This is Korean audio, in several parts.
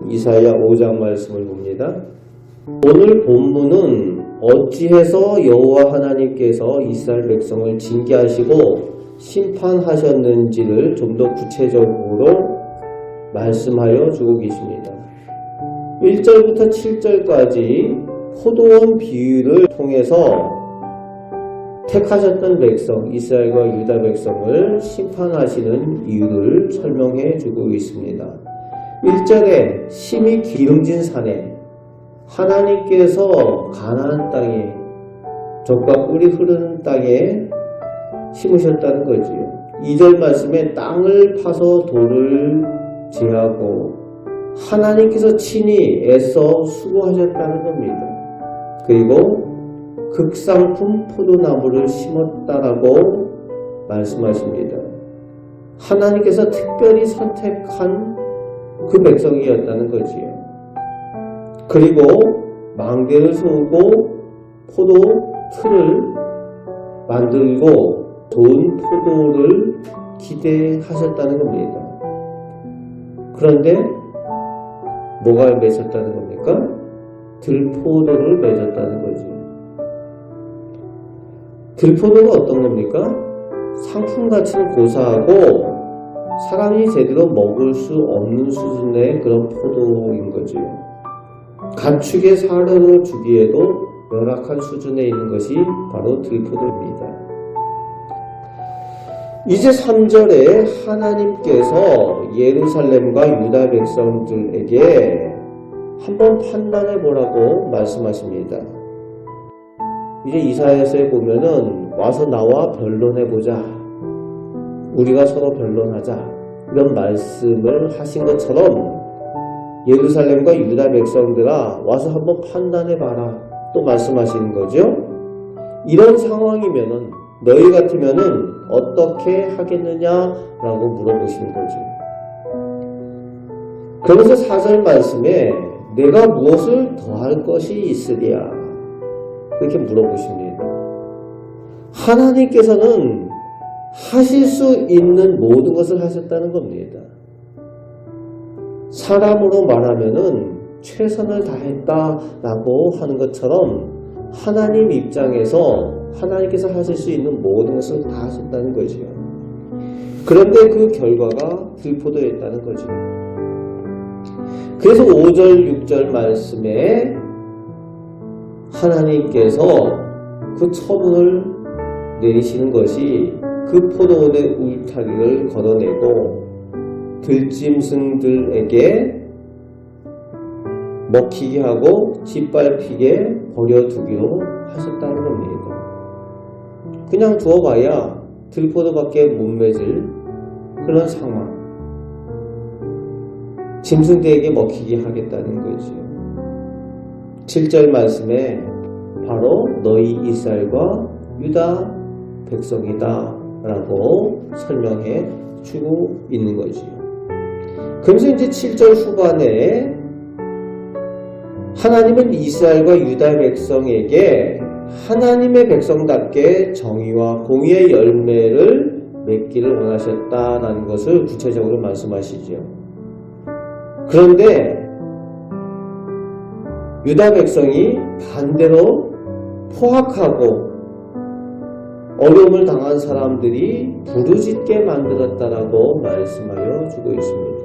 이사야 5장 말씀을 봅니다. 오늘 본문은 어찌해서 여호와 하나님께서 이스라엘 백성을 징계하시고 심판하셨는지를 좀 더 구체적으로 말씀하여 주고 계십니다. 1절부터 7절까지 포도원 비유를 통해서 택하셨던 백성, 이스라엘과 유다 백성을 심판하시는 이유를 설명해 주고 있습니다. 1절에 심히 기름진 산에 하나님께서 가나안 땅에 젖과 꿀이 흐르는 땅에 심으셨다는 거지요. 2절 말씀에 땅을 파서 돌을 제하고 하나님께서 친히 애써 수고하셨다는 겁니다. 그리고 극상품 포도나무를 심었다라고 말씀하십니다. 하나님께서 특별히 선택한 그 백성이었다는 거지요. 그리고 망대를 세우고 포도 틀을 만들고 좋은 포도를 기대하셨다는 겁니다. 그런데 뭐가 맺었다는 겁니까? 들포도를 맺었다는 거지. 들포도가 어떤 겁니까? 상품 가치는 고사하고 사람이 제대로 먹을 수 없는 수준의 그런 포도인 거지요. 가축의 사료로 주기에도 열악한 수준에 있는 것이 바로 들포도입니다. 이제 3절에 하나님께서 예루살렘과 유다 백성들에게 한번 판단해 보라고 말씀하십니다. 이제 이사야서에 보면은 와서 나와 변론해 보자. 우리가 서로 변론하자. 이런 말씀을 하신 것처럼 예루살렘과 유다 백성들아 와서 한번 판단해 봐라. 또 말씀하시는 거죠. 이런 상황이면은 너희 같으면은 어떻게 하겠느냐라고 물어보시는 거죠. 그러면서 4절 말씀에 내가 무엇을 더할 것이 있으랴 그렇게 물어보십니다. 하나님께서는 하실 수 있는 모든 것을 하셨다는 겁니다. 사람으로 말하면은 최선을 다했다라고 하는 것처럼 하나님 입장에서 하나님께서 하실 수 있는 모든 것을 다 하셨다는 거지요. 그런데 그 결과가 들포도였다는 거죠. 그래서 5절, 6절 말씀에 하나님께서 그 처분을 내리시는 것이 그 포도원의 울타리를 걷어내고 들짐승들에게 먹히게 하고 짓밟히게 버려두기로 하셨다는 겁니다. 그냥 두어봐야 들포도밖에 못 맺을 그런 상황. 짐승들에게 먹히게 하겠다는 거죠. 7절 말씀에 바로 너희 이스라엘과 유다 백성이다 라고 설명해 주고 있는 거지요. 그래서 이제 7절 후반에 하나님은 이스라엘과 유다 백성에게 하나님의 백성답게 정의와 공의의 열매를 맺기를 원하셨다라는 것을 구체적으로 말씀하시죠. 그런데 유다 백성이 반대로 포악하고 어려움을 당한 사람들이 부르짖게 만들었다라고 말씀하여 주고 있습니다.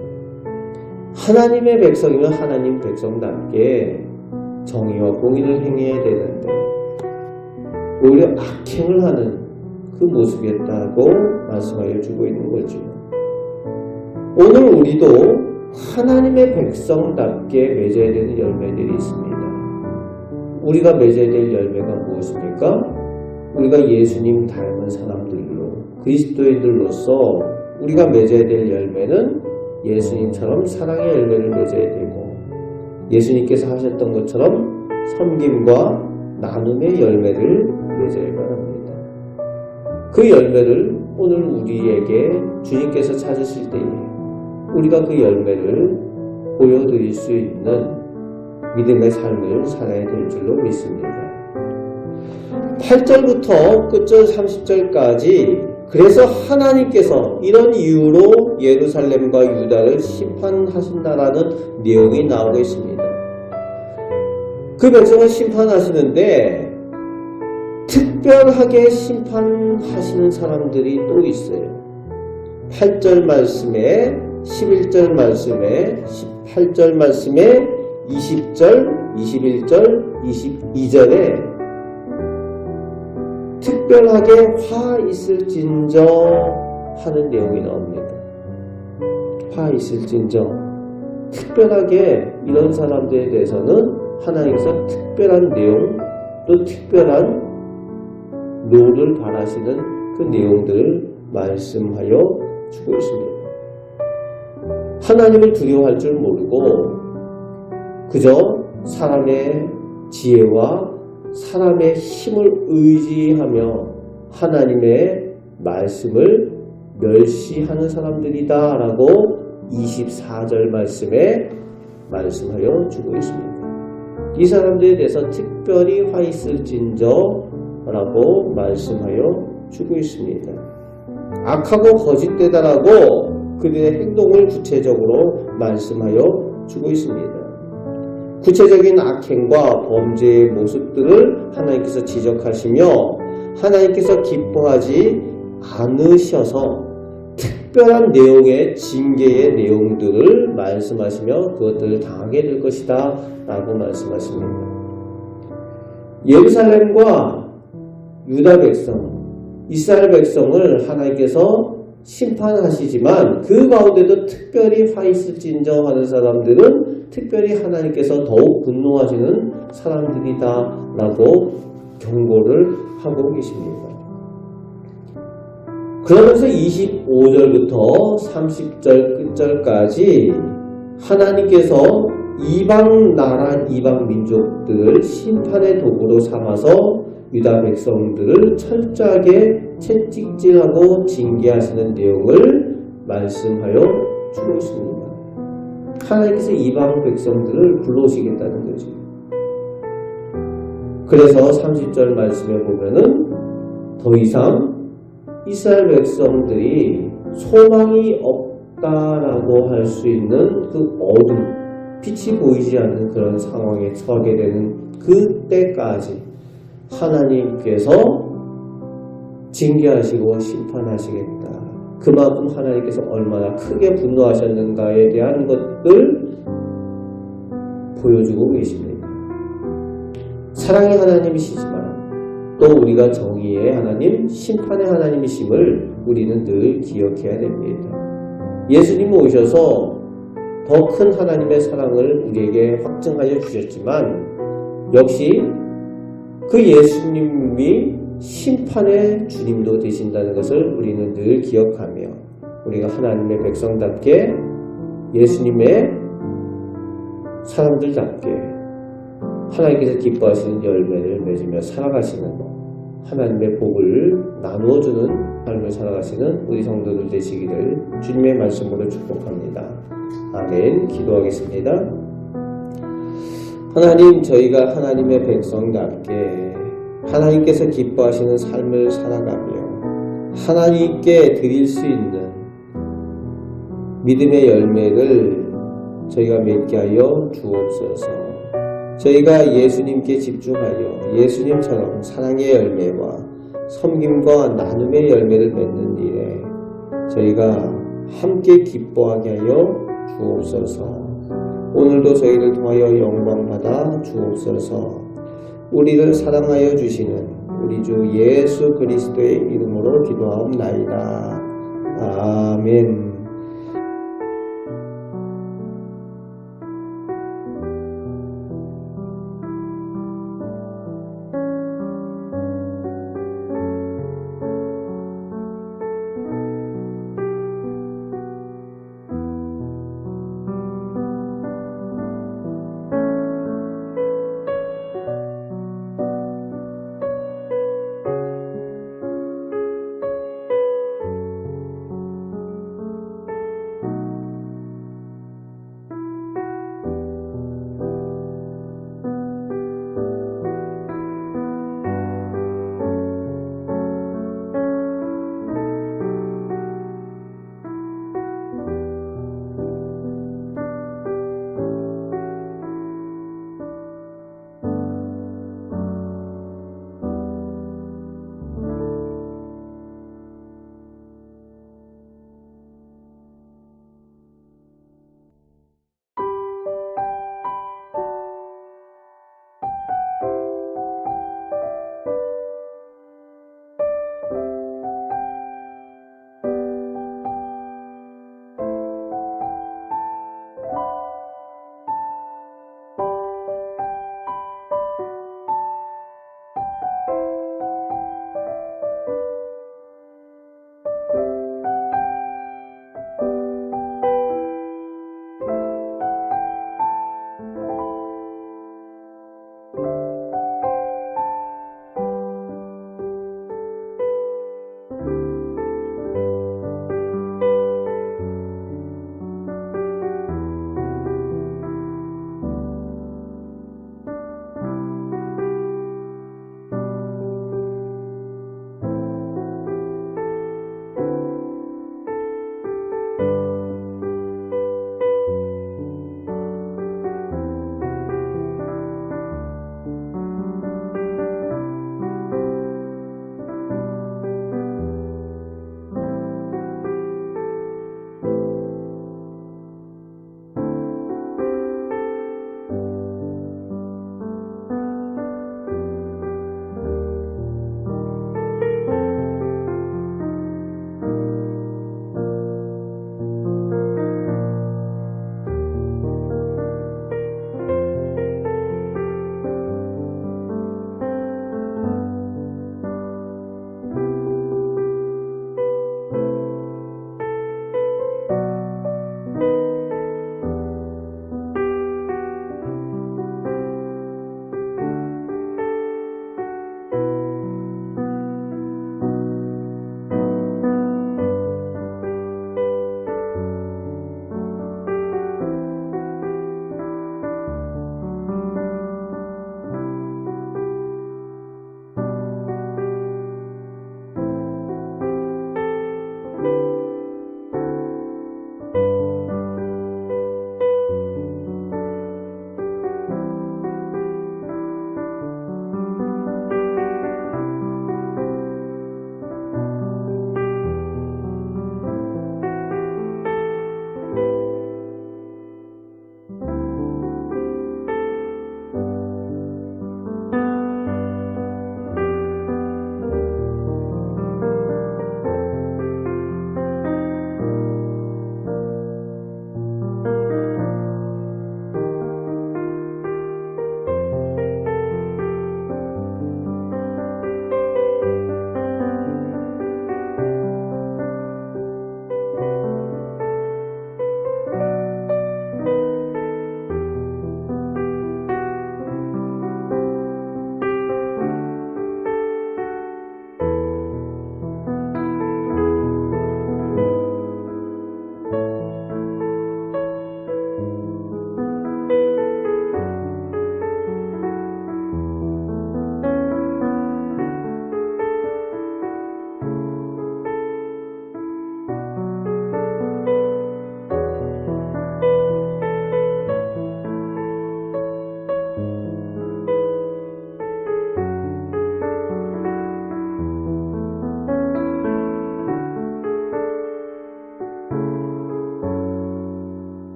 하나님의 백성이면 하나님 백성답게 정의와 공의를 행해야 되는데 오히려 악행을 하는 그 모습이었다고 말씀하여 주고 있는 거죠. 오늘 우리도 하나님의 백성답게 맺어야 되는 열매들이 있습니다. 우리가 맺어야 될 열매가 무엇입니까? 우리가 예수님 닮은 사람들로 그리스도인들로서 우리가 맺어야 될 열매는 예수님처럼 사랑의 열매를 맺어야 되고 예수님께서 하셨던 것처럼 섬김과 나눔의 열매를 맺어야 합니다. 그 열매를 오늘 우리에게 주님께서 찾으실 때에 우리가 그 열매를 보여드릴 수 있는 믿음의 삶을 살아야 될 줄로 믿습니다. 8절부터 끝절 30절까지 그래서 하나님께서 이런 이유로 예루살렘과 유다를 심판하신다라는 내용이 나오고 있습니다. 그 백성을 심판하시는데 특별하게 심판하시는 사람들이 또 있어요. 8절 말씀에 11절 말씀에 18절 말씀에 20절, 21절, 22절에 특별하게 화 있을진저 하는 내용이 나옵니다. 화 있을진저. 특별하게 이런 사람들에 대해서는 하나님께서 특별한 내용 또 특별한 노를 바라시는 그 내용들을 말씀하여 주고 있습니다. 하나님을 두려워할 줄 모르고 그저 사람의 지혜와 사람의 힘을 의지하며 하나님의 말씀을 멸시하는 사람들이다 라고 24절 말씀에 말씀하여 주고 있습니다. 이 사람들에 대해서 특별히 화 있을진저 라고 말씀하여 주고 있습니다. 악하고 거짓되다라고 그들의 행동을 구체적으로 말씀하여 주고 있습니다. 구체적인 악행과 범죄의 모습들을 하나님께서 지적하시며 하나님께서 기뻐하지 않으셔서 특별한 내용의 징계의 내용들을 말씀하시며 그것들을 당하게 될 것이다 라고 말씀하십니다. 예루살렘과 유다 백성, 이스라엘 백성을 하나님께서 심판하시지만 그 가운데도 특별히 화 있을진저 하는 사람들은 특별히 하나님께서 더욱 분노하시는 사람들이다 라고 경고를 하고 계십니다. 그러면서 25절부터 30절 끝절까지 하나님께서 이방 나라, 이방 민족들을 심판의 도구로 삼아서 유다 백성들을 철저하게 채찍질하고 징계하시는 내용을 말씀하여 주고 있습니다. 하나님께서 이방 백성들을 불러오시겠다는 거죠. 그래서 30절 말씀에 보면은 더 이상 이스라엘 백성들이 소망이 없다라고 할 수 있는 그 어둠, 빛이 보이지 않는 그런 상황에 처하게 되는 그때까지 하나님께서 징계하시고 심판하시겠다. 그만큼 하나님께서 얼마나 크게 분노하셨는가에 대한 것들 보여주고 계십니다. 사랑의 하나님이시지만 또 우리가 정의의 하나님, 심판의 하나님이심을 우리는 늘 기억해야 됩니다. 예수님 오셔서 더 큰 하나님의 사랑을 우리에게 확증하여 주셨지만 역시 그 예수님이 심판의 주님도 되신다는 것을 우리는 늘 기억하며 우리가 하나님의 백성답게 예수님의 사람들답게 하나님께서 기뻐하시는 열매를 맺으며 살아가시는 하나님의 복을 나누어주는 삶을 살아가시는 우리 성도들 되시기를 주님의 말씀으로 축복합니다. 아멘. 기도하겠습니다. 하나님, 저희가 하나님의 백성답게 하나님께서 기뻐하시는 삶을 살아가며 하나님께 드릴 수 있는 믿음의 열매를 저희가 맺게 하여 주옵소서. 저희가 예수님께 집중하여 예수님처럼 사랑의 열매와 섬김과 나눔의 열매를 맺는 일에 저희가 함께 기뻐하게 하여 주옵소서. 오늘도 저희를 통하여 영광받아 주옵소서. 우리를 사랑하여 주시는 우리 주 예수 그리스도의 이름으로 기도하옵나이다. 아멘.